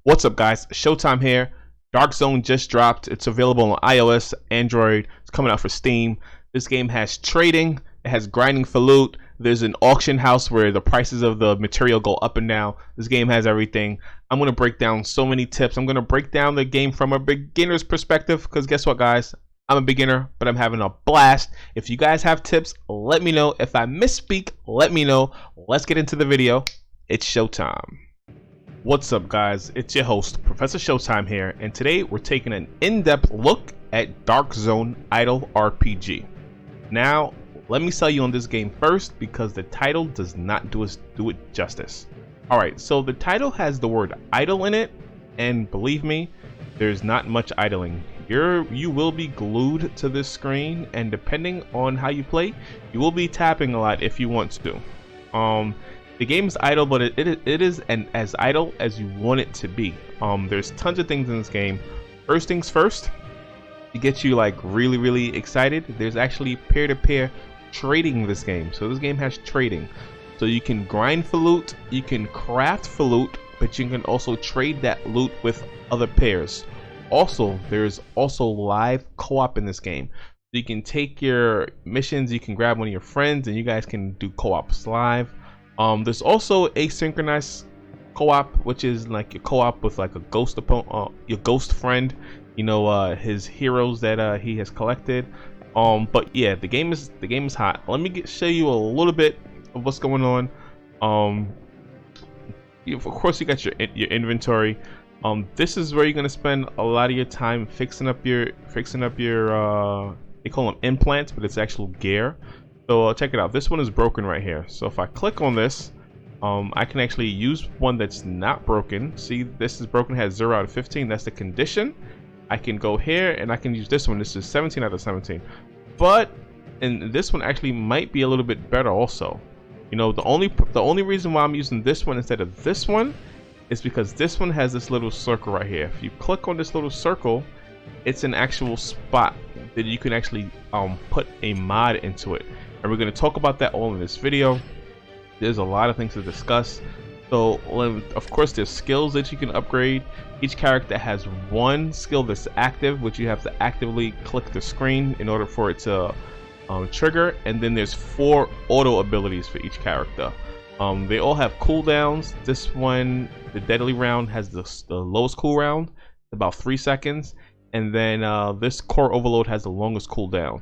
What's up, guys? Showtime here. DarkZone just dropped. It's available on iOS, Android. It's coming out for Steam. This game has trading. It has grinding for loot. There's an auction house where the prices of the material go up and down. This game has everything. I'm going to break down so many tips. I'm going to break down the game from a beginner's perspective because guess what, guys? I'm a beginner, but I'm having a blast. If you guys have tips, let me know. If I misspeak, let me know. Let's get into the video. It's showtime. What's up, guys? It's your host, Professor Showtime here, and today we're taking an in-depth look at DarkZone Idle RPG. Now, let me sell you on this game first because the title does not do it justice. Alright, so the title has the word idle in it, and believe me, there's not much idling. You will be glued to this screen, and depending on how you play, you will be tapping a lot if you want to. The game is idle, but it is as idle as you want it to be. There's tons of things in this game. First things first, to get you like really excited, there's actually peer-to-peer trading in this game. So this game has trading. So you can grind for loot, you can craft for loot, but you can also trade that loot with other pairs. Also, there's also live co-op in this game. So you can take your missions, you can grab one of your friends, and you guys can do co-ops live. There's also asynchronous co-op, which is like your co-op with like a ghost opponent, your ghost friend. You know, his heroes that he has collected. But yeah, the game is hot. Let me show you a little bit of what's going on. Of course, you got your inventory. This is where you're gonna spend a lot of your time fixing up your they call them implants, but it's actual gear. So check it out. This one is broken right here. So if I click on this, I can actually use one that's not broken. See, this is broken, has 0 out of 15. That's the condition. I can go here and I can use this one. This is 17 out of 17. But and this one actually might be a little bit better also. You know, the only reason why I'm using this one instead of this one is because this one has this little circle right here. If you click on this little circle, it's an actual spot that you can actually put a mod into it. And we're going to talk about that all in this video. There's a lot of things to discuss. So, of course, there's skills that you can upgrade. Each character has one skill that's active, which you have to actively click the screen in order for it to trigger. And then there's 4 auto abilities for each character. They all have cooldowns. This one, the deadly round, has the lowest cooldown, about 3 seconds. And then this core overload has the longest cooldown.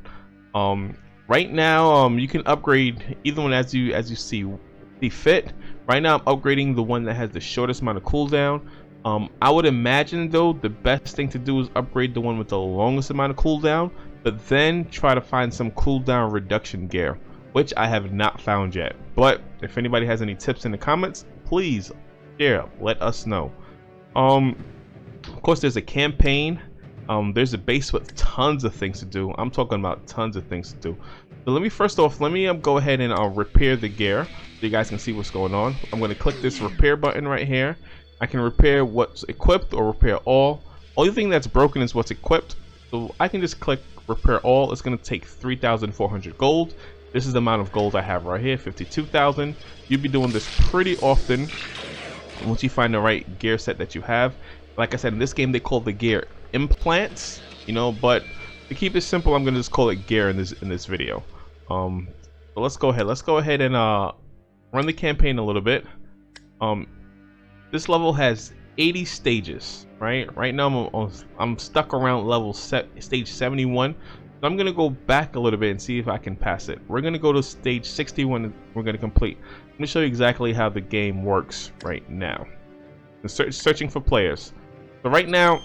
Right now, you can upgrade either one as you see fit. Right now, I'm upgrading the one that has the shortest amount of cooldown. I would imagine though the best thing to do is upgrade the one with the longest amount of cooldown, but then try to find some cooldown reduction gear, which I have not found yet. But if anybody has any tips in the comments, please share. Let us know. Of course, there's a campaign. There's a base with tons of things to do. I'm talking about tons of things to do. So let me go ahead and repair the gear so you guys can see what's going on. I'm going to click this repair button right here. I can repair what's equipped or repair all. Only thing that's broken is what's equipped. So I can just click repair all. It's going to take 3,400 gold. This is the amount of gold I have right here, 52,000. You'll be doing this pretty often once you find the right gear set that you have. Like I said, in this game they call the gear implants, you know, but to keep it simple, I'm gonna just call it gear in this video. So let's go ahead and run the campaign a little bit. This level has 80 stages, right now I'm stuck around stage 71, so I'm gonna go back a little bit and see if I can pass it. We're gonna go to stage 61 and we're gonna complete. Let me show you exactly how the game works right now. Searching for players. So right now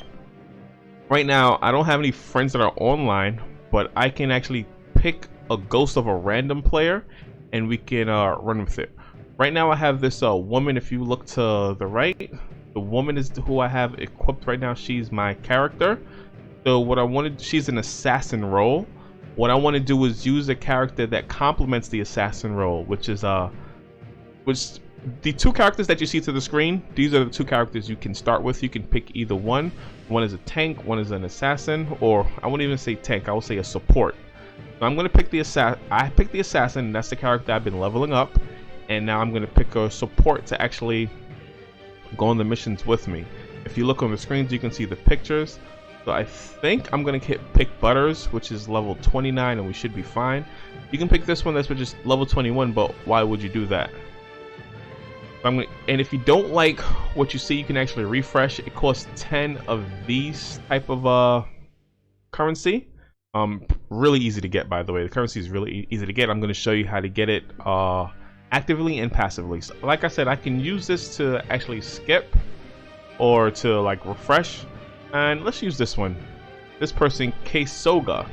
I don't have any friends that are online, but I can actually pick a ghost of a random player and we can run with it. Right now I have this woman. If you look to the right, the woman is who I have equipped right now. She's my character. So what I wanted, she's an assassin role. What I want to do is use a character that complements the assassin role, which is the 2 characters that you see to the screen. These are the 2 characters you can start with. You can pick either one. One is a tank, one is an assassin, or I wouldn't even say tank, I will say a support. So I'm going to pick the assassin. I picked the assassin, and that's the character I've been leveling up. And now I'm going to pick a support to actually go on the missions with me. If you look on the screens, you can see the pictures. So I think I'm gonna pick Butters, which is level 29, and we should be fine. You can pick this one that's just level 21, but why would you do that? And if you don't like what you see, you can actually refresh. It costs 10 of these type of currency. Really easy to get, by the way. The currency is really easy to get. I'm going to show you how to get it actively and passively. So, like I said, I can use this to actually skip or to like refresh. And let's use this one. This person, K-Soga.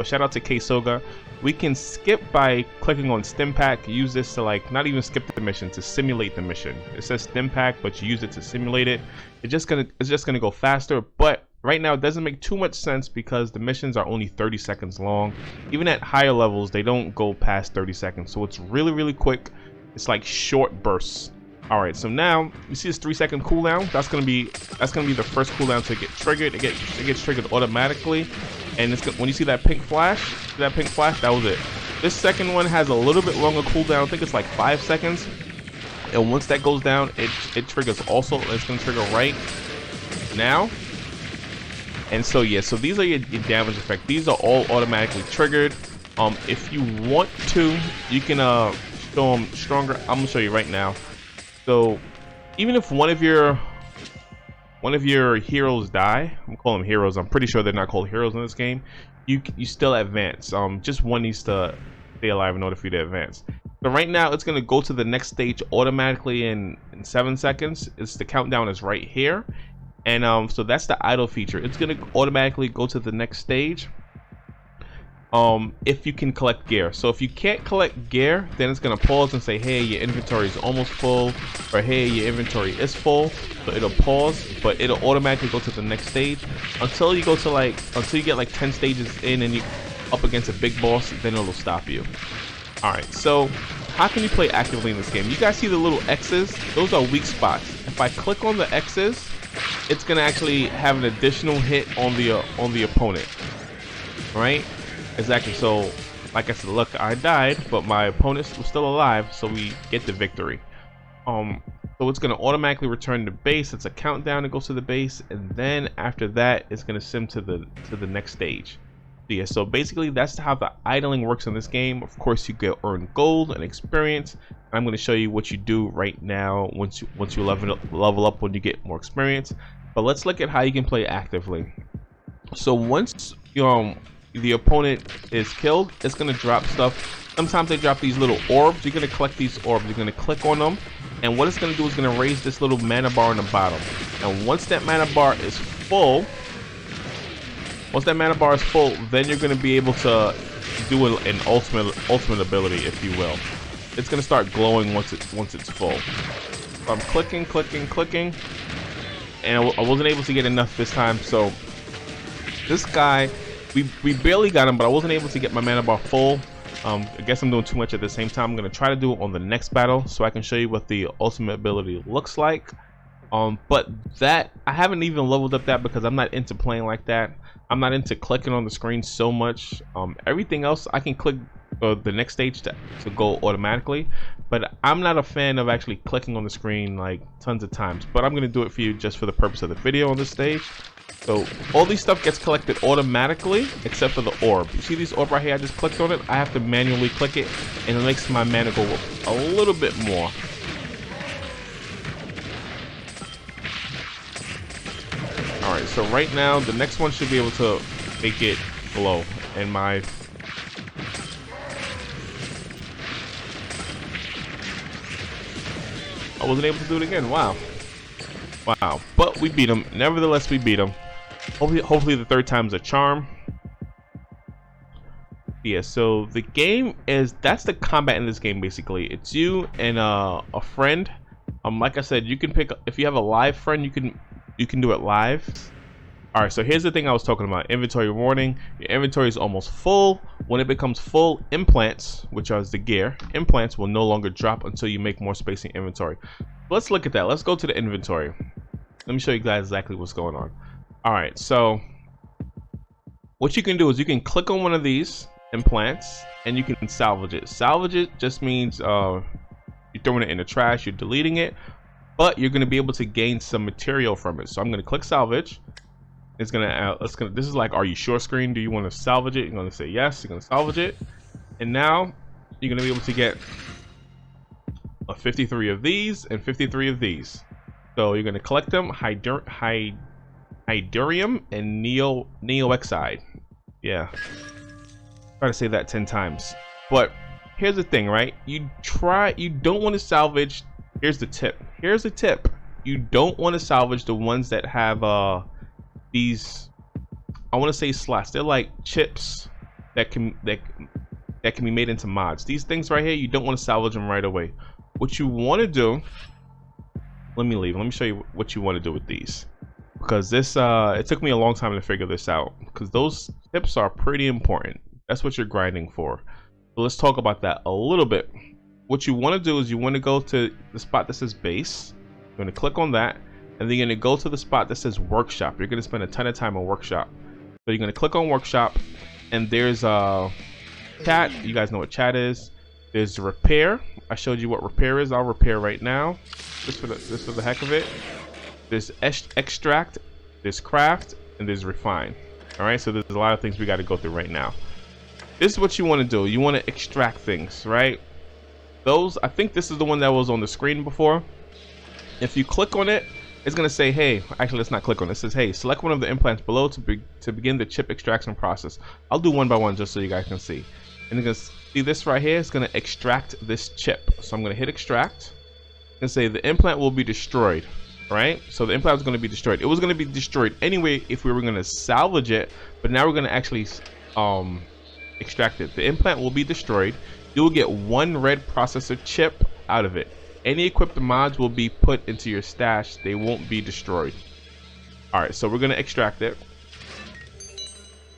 Shout out to K-Soga. We can skip by clicking on Stim Pack. Use this to like not even skip the mission, to simulate the mission. It says Stim Pack, but you use it to simulate it. It's just gonna go faster. But right now it doesn't make too much sense because the missions are only 30 seconds long. Even at higher levels, they don't go past 30 seconds. So it's really quick. It's like short bursts. All right, so now you see this 3-second cooldown. That's gonna be the first cooldown to get triggered. It gets triggered automatically, and when you see that pink flash, that was it. This second one has a little bit longer cooldown. I think it's like 5 seconds, and once that goes down, it triggers also. It's gonna trigger right now. And so yeah, so these are your damage effect. These are all automatically triggered. If you want to, you can show them stronger. I'm gonna show you right now. So even if one of your heroes die, I'm calling them heroes. I'm pretty sure they're not called heroes in this game. You still advance. Just one needs to stay alive in order for you to advance. So right now it's gonna go to the next stage automatically in 7 seconds. The countdown is right here, and so that's the idle feature. It's gonna automatically go to the next stage. If you can collect gear. So if you can't collect gear, then it's gonna pause and say, hey, your inventory is almost full, or hey, your inventory is full. So it'll pause, but it'll automatically go to the next stage until you get like 10 stages in and you up against a big boss. Then it'll stop you. All right, so how can you play actively in this game? You guys see the little X's? Those are weak spots. If I click on the X's, it's gonna actually have an additional hit on the opponent, right? Exactly. So like I said, look, I died, but my opponent was still alive, so we get the victory. So it's gonna automatically return to base. It's a countdown that goes to the base, and then after that it's gonna sim to the next stage. So yeah, so basically that's how the idling works in this game. Of course, you earn gold and experience, and I'm going to show you what you do right now once you level up when you get more experience. But let's look at how you can play actively. So once the opponent is killed, it's going to drop stuff. Sometimes they drop these little orbs. You're going to collect these orbs. You're going to click on them, and what it's going to do is going to raise this little mana bar on the bottom. And once that mana bar is full, then you're going to be able to do an ultimate ability, if you will. It's going to start glowing once it's full. So I'm clicking, and I wasn't able to get enough this time. So this guy, we barely got him, but I wasn't able to get my mana bar full. I guess I'm doing too much at the same time. I'm going to try to do it on the next battle so I can show you what the ultimate ability looks like. But that, I haven't even leveled up that because I'm not into playing like that. I'm not into clicking on the screen so much. Everything else I can click the next stage to go automatically, but I'm not a fan of actually clicking on the screen like tons of times. But I'm going to do it for you just for the purpose of the video on this stage. So all these stuff gets collected automatically except for the orb. You see these orb right here? I just clicked on it. I have to manually click it, and it makes my mana go up a little bit more. Alright, so right now the next one should be able to make it glow, and I wasn't able to do it again. Wow, but we beat him. Nevertheless, we beat him. Hopefully the third time's a charm. Yeah, so the game that's the combat in this game. Basically, it's you and a friend. Like I said, you can pick, if you have a live friend, you can do it live. All right, so here's the thing I was talking about. Inventory warning. Your inventory is almost full. When it becomes full, implants, which are the gear, implants will no longer drop until you make more space in inventory. Let's look at that. Let's go to the inventory. Let me show you guys exactly what's going on. All right, so what you can do is you can click on one of these implants and you can salvage it. Salvage it just means you're throwing it in the trash, you're deleting it. but you're going to be able to gain some material from it. So I'm going to click salvage. It's gonna this is like, are you sure screen. Do you want to salvage it? You're going to say yes. You're going to salvage it, and now you're going to be able to get 53 of these and 53 of these. So you're going to collect them: hydurium and neoxide. Yeah, try to say that 10 times. But here's the thing, right? You don't want to salvage. Here's the tip. You don't want to salvage the ones that have these, I want to say slots. They're like chips that can be made into mods. These things right here, you don't want to salvage them right away. What you want to do, let me show you what you want to do with these, because this it took me a long time to figure this out, because those chips are pretty important. That's what you're grinding for. So let's talk about that a little bit. What you want to do is you want to go to the spot that says base. You're going to click on that, and then you're going to go to the spot that says workshop. You're going to spend a ton of time on workshop. So you're going to click on workshop, and there's chat. You guys know what chat is. There's repair. I showed you what repair is. I'll repair right now, just for the heck of it. There's extract, there's craft, and there's refine. All right, so there's a lot of things we got to go through right now. This is what you want to do. You want to extract things, right? Those, I think this is the one that was on the screen before. If you click on it, it's going to say, hey, actually, let's not click on it. It says, hey, select one of the implants below to begin the chip extraction process. I'll do one by one just so you guys can see. And you're going to see this right here. It's going to extract this chip. So I'm going to hit extract and say the implant will be destroyed, right? So the implant is going to be destroyed. It was going to be destroyed anyway if we were going to salvage it, but now we're going to actually extract it. The implant will be destroyed. You will get one red processor chip out of it. Any equipped mods will be put into your stash. They won't be destroyed. All right, so we're gonna extract it.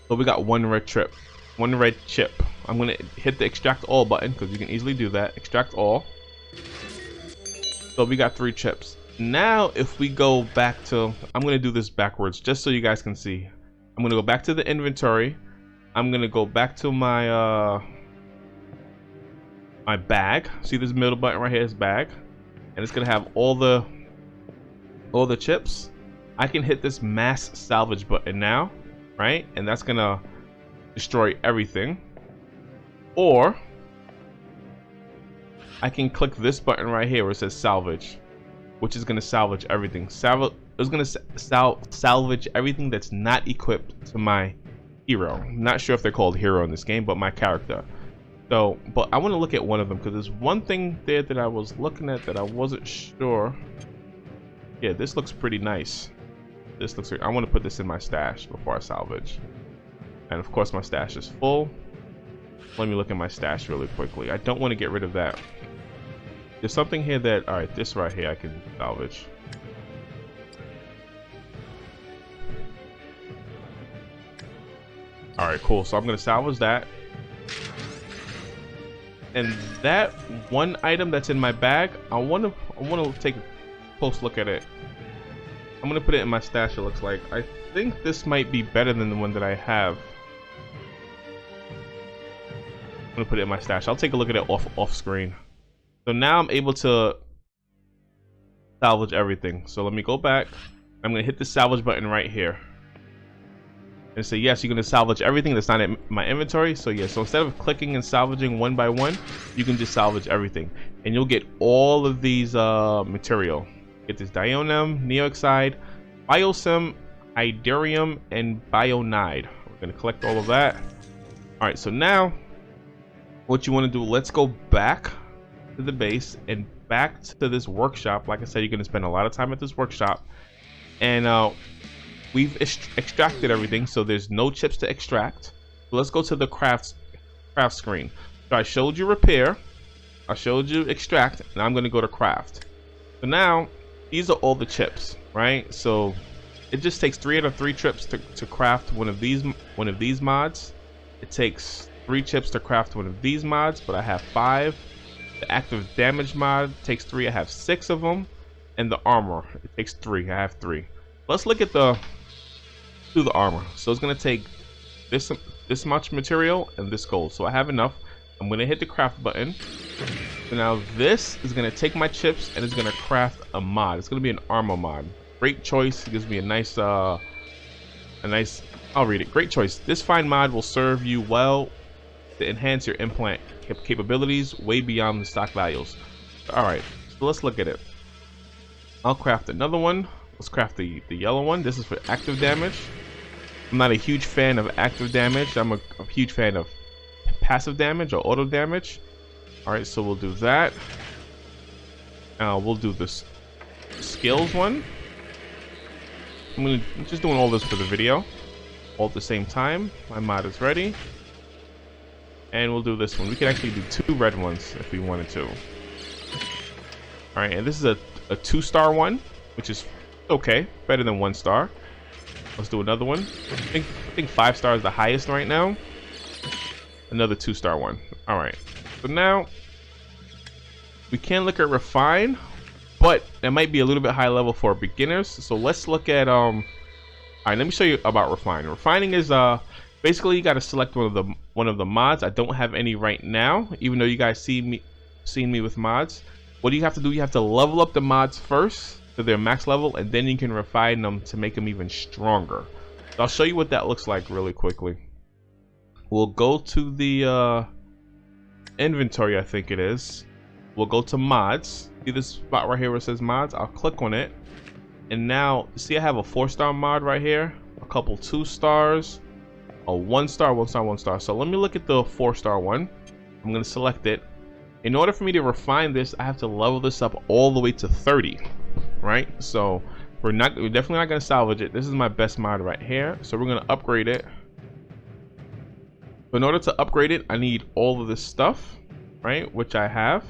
So we got one red chip. I'm gonna hit the extract all button because you can easily do that. Extract all. So we got 3 chips. Now, if we go back to, I'm gonna do this backwards just so you guys can see. I'm gonna go back to the inventory. I'm gonna go back to my my bag. See this middle button right here is bag, and it's gonna have all the chips. I can hit this mass salvage button now, right? And that's gonna destroy everything. Or I can click this button right here where it says salvage, which is gonna salvage everything. It's gonna salvage everything that's not equipped to my hero. I'm not sure if they're called hero in this game, but my character. So, but I want to look at one of them because there's one thing there that I was looking at that I wasn't sure. Yeah, this looks pretty nice. I want to put this in my stash before I salvage. And of course my stash is full. Let me look at my stash really quickly. I don't want to get rid of that. There's something here that, alright, this right here I can salvage. Alright, cool. So I'm going to salvage that. And that one item that's in my bag, I want to take a close look at it. I'm going to put it in my stash, it looks like. I think this might be better than the one that I have. I'm going to put it in my stash. I'll take a look at it off screen. So now I'm able to salvage everything. So let me go back. I'm going to hit the salvage button right here. And say, yes, you're going to salvage everything that's not in my inventory. So yeah, so instead of clicking and salvaging one by one, you can just salvage everything. And you'll get all of these material. Get this dionem, neoxide, biosim, hydurium, and bionide. We're going to collect all of that. All right, so now what you want to do, let's go back to the base and back to this workshop. Like I said, you're going to spend a lot of time at this workshop. And we've extracted everything, so there's no chips to extract. So let's go to the craft screen. So I showed you repair, I showed you extract, and I'm going to go to craft. So now these are all the chips, right? So it just takes 3 out of 3 chips to craft one of these mods. It takes 3 chips to craft one of these mods, but I have 5. The active damage mod takes 3. I have 6 of them, and the armor, it takes 3. I have 3. Let's look at the armor. So it's gonna take this much material and this gold. So I have enough. I'm gonna hit the craft button. So now this is gonna take my chips and it's gonna craft a mod. It's gonna be an armor mod. Great choice. It gives me a nice, I'll read it. Great choice. This fine mod will serve you well to enhance your implant capabilities way beyond the stock values. All right, so let's look at it. I'll craft another one. Let's craft the yellow one. This is for active damage. I'm not a huge fan of active damage. I'm a huge fan of passive damage or auto damage. All right, so we'll do that. We'll do this skills one. I'm just doing all this for the video, all at the same time. My mod is ready, and we'll do this one. We can actually do 2 red ones if we wanted to. All right, and this is a 2-star one, which is okay, better than 1 star. Let's do another one. I think 5 stars is the highest right now. Another 2-star one. All right. So now we can look at refine, but that might be a little bit high level for beginners. So let's look at all right, let me show you about refining. Refining is basically you got to select one of the mods. I don't have any right now, even though you guys seen me with mods. What do you have to do? You have to level up the mods first to their max level, and then you can refine them to make them even stronger. So I'll show you what that looks like really quickly. We'll go to the inventory, I think it is. We'll go to mods. See this spot right here where it says mods? I'll click on it, and now see I have a 4-star mod right here, a couple 2 stars, a 1-star, 1-star, 1-star. So let me look at the 4-star one. I'm gonna select it. In order for me to refine this, I have to level this up all the way to 30, right? So we're definitely not gonna salvage it. This is my best mod right here, so we're gonna upgrade it. But in order to upgrade it, I need all of this stuff, right? Which I have.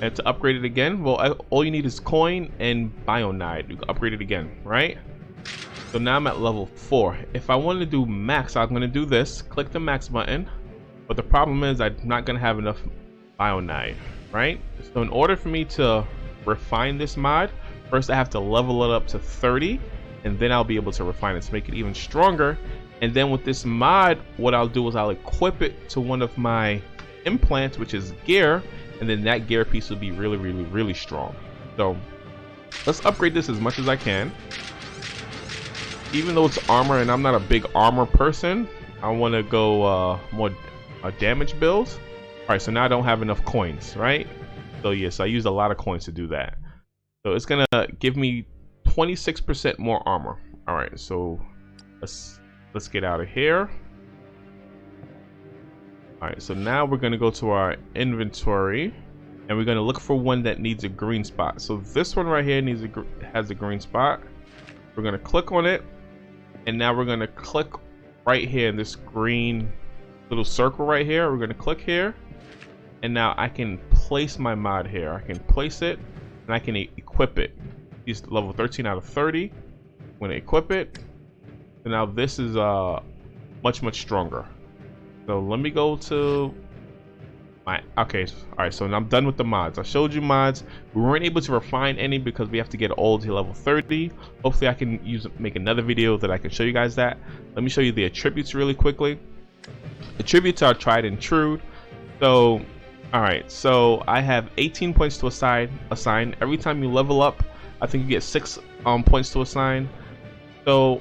And to upgrade it again, well, all you need is coin and bionide. You can upgrade it again, right? So now I'm at level 4. If I want to do max, I'm going to do this. Click the max button. But the problem is I'm not going to have enough bionide, right? So in order for me to refine this mod, first I have to level it up to 30. And then I'll be able to refine it to make it even stronger. And then with this mod, what I'll do is I'll equip it to one of my implants, which is gear, and then that gear piece will be really, really, really strong. So let's upgrade this as much as I can. Even though it's armor and I'm not a big armor person, I want to go more damage builds. All right, so now I don't have enough coins, right? So yes, I used a lot of coins to do that. So it's gonna give me 26% more armor. All right, so let's get out of here. All right, so now we're gonna go to our inventory, and we're gonna look for one that needs a green spot. So this one right here has a green spot. We're gonna click on it, and now we're gonna click right here in this green little circle right here. We're gonna click here, and now I can place my mod here. I can place it, and I can equip it. It's level 13 out of 30. I'm gonna equip it, and now this is much stronger. So let me go to my okay. All right, so now I'm done with the mods. I showed you mods. We weren't able to refine any because we have to get all to level 30. Hopefully I can make another video that I can show you guys that. Let me show you the attributes really quickly. Attributes are tried and true. So all right, so I have 18 points to assign. Every time you level up, I think you get 6 points to assign. So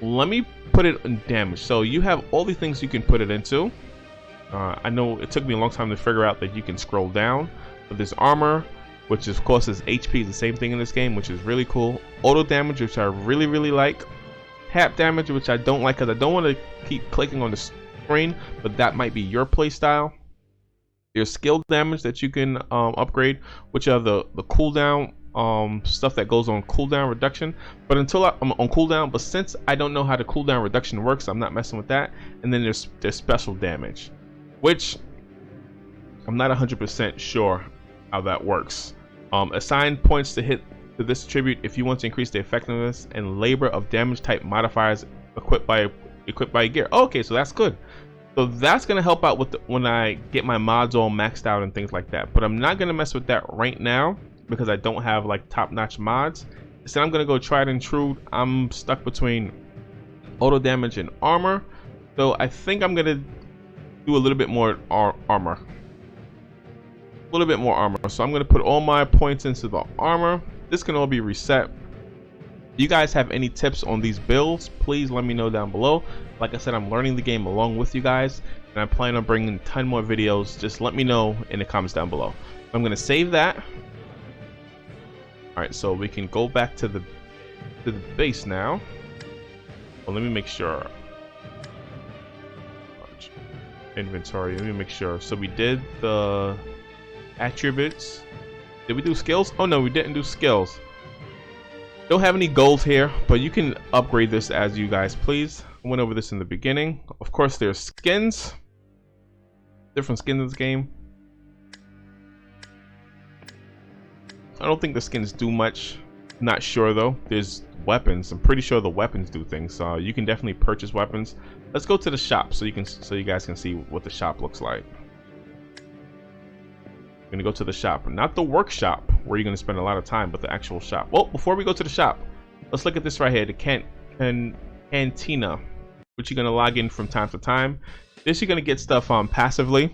let me put it in damage. So you have all the things you can put it into. I know it took me a long time to figure out that you can scroll down, but this armor, which of course is HP, is the same thing in this game, which is really cool. Auto damage, which I really like. Tap damage, which I don't like because I don't want to keep clicking on the screen, but that might be your play style. There's skill damage that you can upgrade, which are the cooldown stuff that goes on cooldown reduction. But until I'm on cooldown, but since I don't know how the cooldown reduction works, I'm not messing with that. And then there's special damage, which I'm not 100% sure how that works. Assign points to hit to this attribute if you want to increase the effectiveness and labor of damage type modifiers equipped by gear. Oh, okay, so that's good. So that's gonna help out with when I get my mods all maxed out and things like that. But I'm not gonna mess with that right now because I don't have like top-notch mods. Instead, I'm gonna go tried and true. I'm stuck between auto damage and armor, so I think I'm gonna do a little bit more armor. A little bit more armor. So I'm going to put all my points into the armor. This can all be reset. If you guys have any tips on these builds, please let me know down below. Like I said, I'm learning the game along with you guys, and I plan on bringing a ton more videos. Just let me know in the comments down below. I'm going to save that. Alright, so we can go back to the base now. Well, let me make sure. Inventory, let me make sure. So we did the attributes. Did we do skills? Oh no, we didn't do skills. Don't have any gold here, but you can upgrade this as you guys please. I went over this in the beginning. Of course, there's skins. Different skins in this game. I don't think the skins do much. Not sure though. There's weapons. I'm pretty sure the weapons do things. You can definitely purchase weapons. Let's go to the shop so you guys can see what the shop looks like. I'm gonna go to the shop, not the workshop where you're gonna spend a lot of time, but the actual shop. Well, before we go to the shop, let's look at this right here, the cantina, which you're gonna log in from time to time. This you're gonna get stuff passively.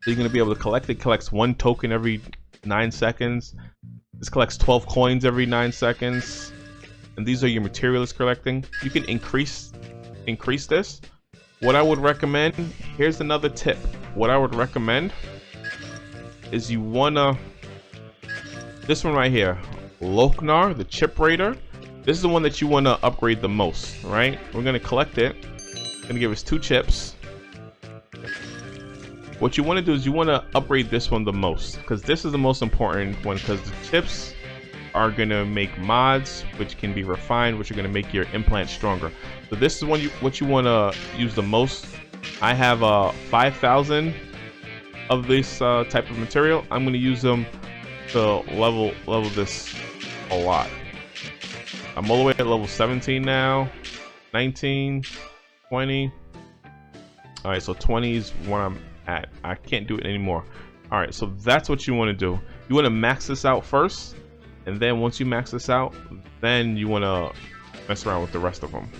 So you're gonna be able to collect it. Collects 1 token every 9 seconds. This collects 12 coins every 9 seconds. And these are your materials collecting. You can increase this. What I would recommend, here's another tip. What I would recommend is you wanna, this one right here, Loknar, the chip raider. This is the one that you wanna upgrade the most, right? We're gonna collect it. It's gonna give us 2 chips. What you wanna do is you wanna upgrade this one the most, because this is the most important one, because the chips are gonna make mods, which can be refined, which are gonna make your implant stronger. So this is what you wanna use the most. I have 5,000 of this type of material. I'm going to use them to level this a lot. I'm all the way at level 17 now. 19, 20. Alright, so 20 is where I'm at. I can't do it anymore. Alright, so that's what you want to do. You want to max this out first, and then once you max this out, then you want to mess around with the rest of them.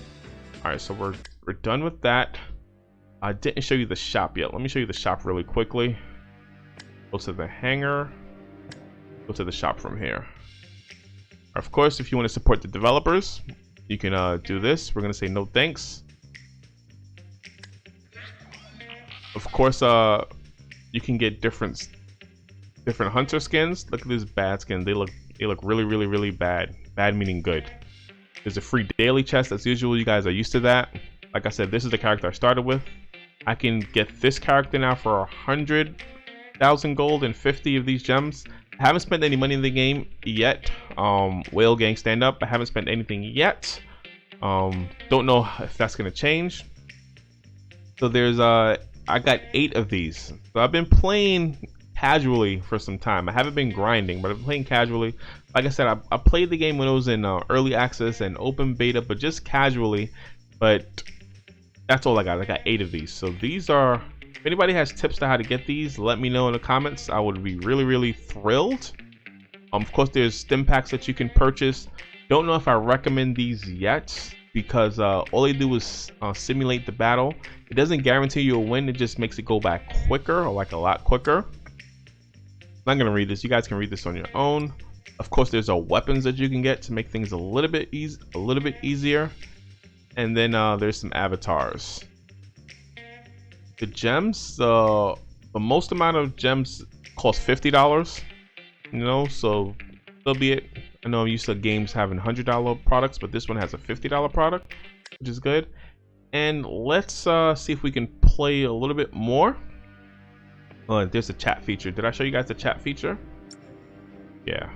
Alright, so we're done with that. I didn't show you the shop yet. Let me show you the shop really quickly. Go to the hangar. Go to the shop from here. Of course, if you want to support the developers, you can do this. We're going to say no thanks. Of course, you can get different hunter skins. Look at this bad skin. They look really bad. Bad meaning good. There's a free daily chest as usual. You guys are used to that. Like I said, this is the character I started with. I can get this character now for 100,000 gold and 50 of these gems. I haven't spent any money in the game yet. Whale Gang stand up. I haven't spent anything yet. Don't know if that's gonna change. So there's I got 8 of these. So I've been playing casually for some time. I haven't been grinding, but I've been playing casually. Like I said, I played the game when it was in early access and open beta, but just casually. But that's all I got. I got 8 of these. So these are, if anybody has tips to how to get these, let me know in the comments. I would be really thrilled. Of course, there's stim packs that you can purchase. Don't know if I recommend these yet, because all they do is simulate the battle. It doesn't guarantee you a win. It just makes it go back quicker, or like a lot quicker. I'm not gonna read this. You guys can read this on your own. Of course, there's weapons that you can get to make things a little bit easier. And then there's some avatars. The gems, the most amount of gems cost $50. You know, so that'll be it. I know I'm used to games having $100 products, but this one has a $50 product, which is good. And let's see if we can play a little bit more. There's a chat feature. Did I show you guys the chat feature? Yeah.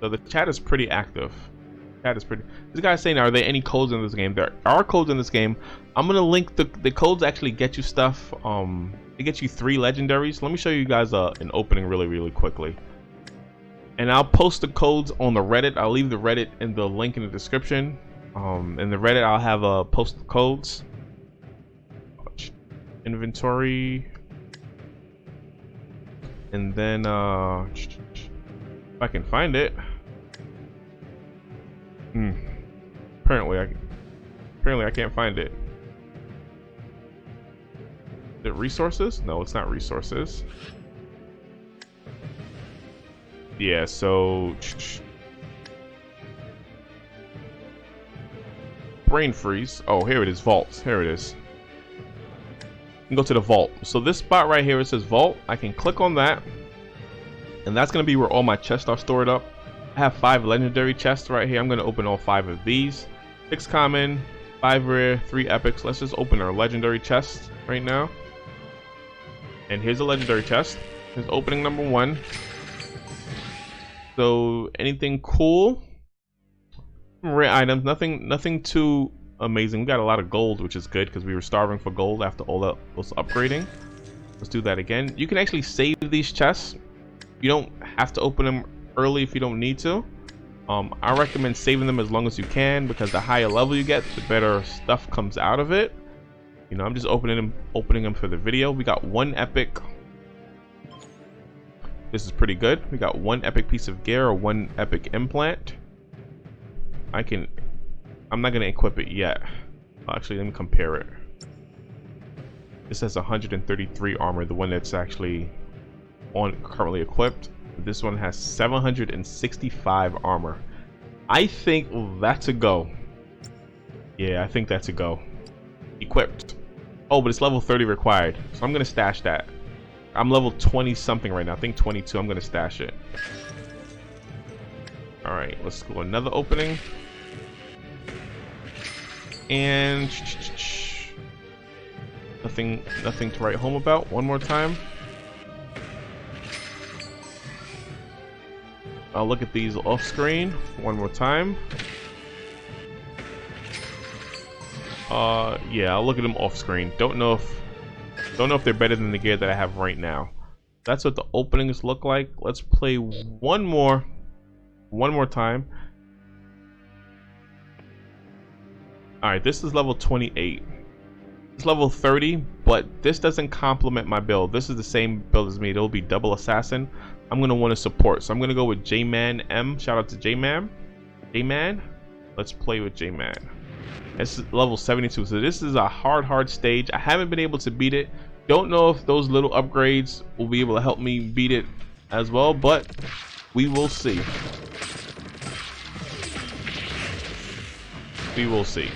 So the chat is pretty active. Chat is pretty. This guy's saying, are there any codes in this game? There are codes in this game. I'm gonna link the codes. Actually get you stuff. They get you 3 legendaries. Let me show you guys an opening really quickly. And I'll post the codes on the Reddit. I'll leave the Reddit in the link in the description. In the Reddit, I'll have post the codes. Inventory. And then if I can find it. Apparently I can't find it. Is it resources? No, it's not resources. Yeah, so brain freeze. Oh, here it is, vaults. Here it is. You can go to the vault. So this spot right here, it says vault. I can click on that, and that's gonna be where all my chests are stored up. I have 5 legendary chests right here. I'm gonna open all 5 of these. 6 common, 5 rare, 3 epics. Let's just open our legendary chest right now. And here's a legendary chest. Here's opening number 1. So anything cool? Rare items, nothing too amazing. We got a lot of gold, which is good because we were starving for gold after all those upgrading. Let's do that again. You can actually save these chests. You don't have to open them early if you don't need to. I recommend saving them as long as you can, because the higher level you get, the better stuff comes out of it. You know, I'm just opening them for the video. We got 1 epic. This is pretty good. We got 1 epic piece of gear or 1 epic implant. I'm not gonna equip it yet. Actually, let me compare it. This has 133 armor, the one that's actually currently equipped. This one has 765 armor. I think that's a go. Yeah, I think that's a go. Equipped. Oh, but it's level 30 required, so I'm gonna stash that. I'm level 20 something right now. I think 22. I'm gonna stash it. All right, let's go another opening. And nothing to write home about. One more time. I'll look at these off screen one more time. Yeah, I'll look at them off screen. Don't know if they're better than the gear that I have right now. That's what the openings look like. Let's play one more time. Alright, this is level 28. It's level 30, but this doesn't complement my build. This is the same build as me. It'll be double assassin. I'm gonna want to support, so I'm gonna go with J-Man M. Shout out to J-Man. J-Man. Let's play with J-Man. This is level 72, so this is a hard stage. I haven't been able to beat it. Don't know if those little upgrades will be able to help me beat it as well, but we will see. We will see.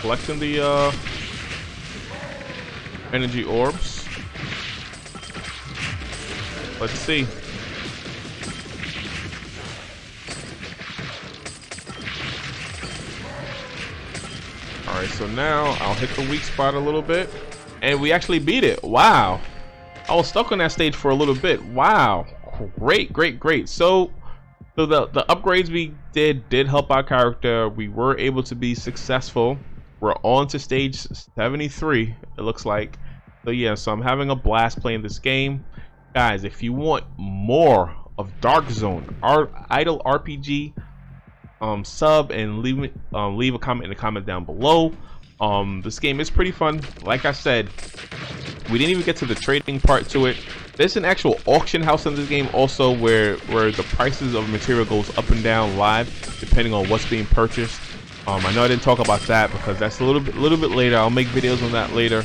Collecting the energy orbs. Let's see. Alright, so now I'll hit the weak spot a little bit. And we actually beat it. Wow. I was stuck on that stage for a little bit. Wow. Great. So the upgrades we did help our character. We were able to be successful. We're on to stage 73, it looks like. So yeah, so I'm having a blast playing this game. Guys, if you want more of DarkZone, our idle RPG, sub and leave a comment in the comment down below. This game is pretty fun. Like I said, we didn't even get to the trading part to it. There's an actual auction house in this game also, where the prices of material goes up and down live depending on what's being purchased. I know I didn't talk about that because that's a little bit later. I'll make videos on that later.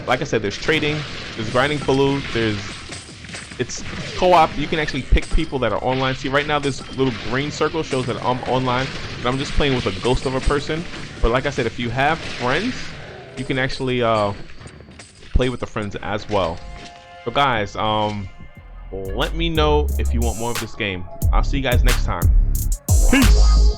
Like I said, there's trading, there's grinding for loot, it's co-op. You can actually pick people that are online. See, right now this little green circle shows that I'm online, and I'm just playing with a ghost of a person. But like I said, if you have friends, you can actually play with the friends as well. So guys, let me know if you want more of this game. I'll see you guys next time. Peace.